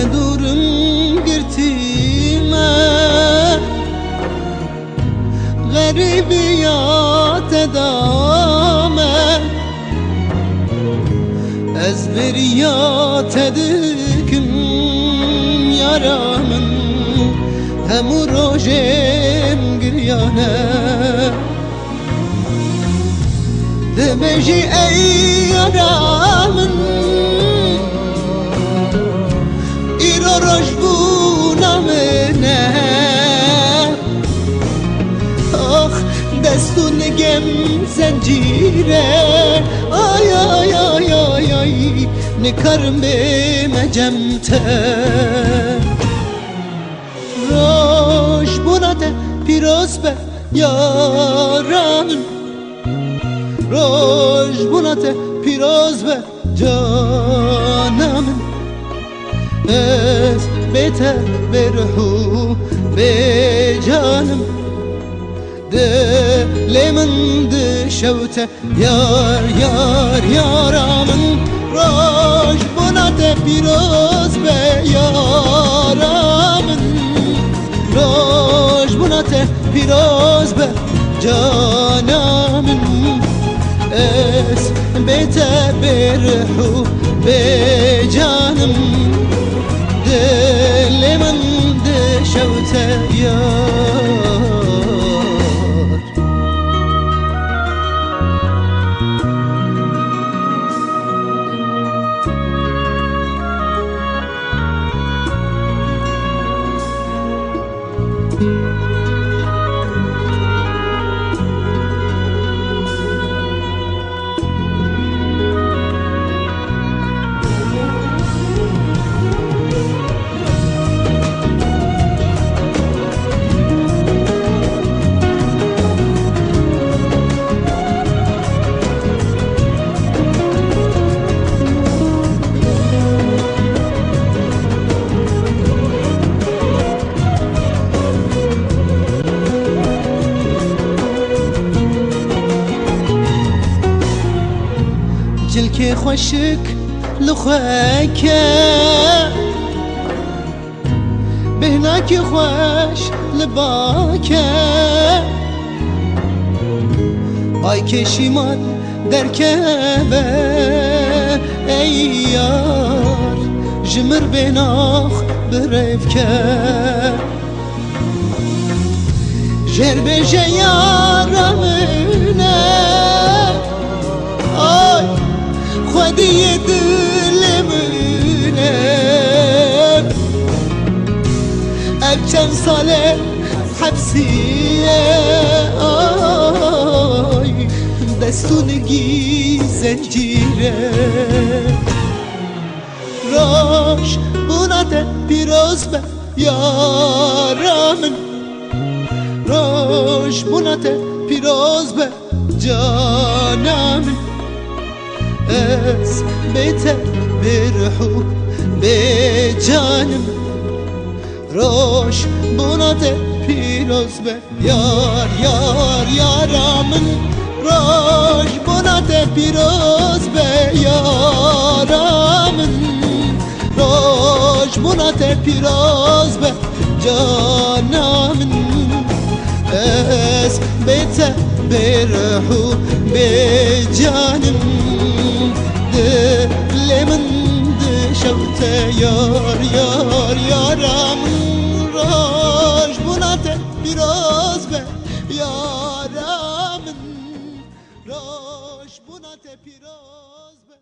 دورم گرتیمه غریبیات دامه از بریات دکم یارامن همو روژم گریانه دمجی ای یارامن ایرو روش بونامنه آخ دستونگم زنجیره آی آی آی آی آی نکرم به مجمته روش بوناته پیروز به یارامن روش بوناته پیروز به جانمن از بهتر برحو به جانم دل من دشوته یار یار یارامن روش بوناته پیروز به یارامن روش بوناته پیروز به جانمن اس بهتر برحو به جانم دل من دشوته یار جلك خوشك لخوك بهناك خوش لباك آي كشيمان دركبه اي يار جمر بناخ برفكه جرب جيارمنا آي خودی دلمونه اب چند ساله حبسیه آی دستونگی زنجیره روش بوناته پیروز به یارامن روش بوناته پیروز به جانمن از بهتر برحو به جانم روش بوناته پیروز به یار یار یارامن روش بوناته پیروز به یارامن روش بوناته پیروز به جانمن از بهتر برحو به جانم دل من دشوته یار یار یارامن روش بوناته پیروز به یارامن روش بوناته پیروز به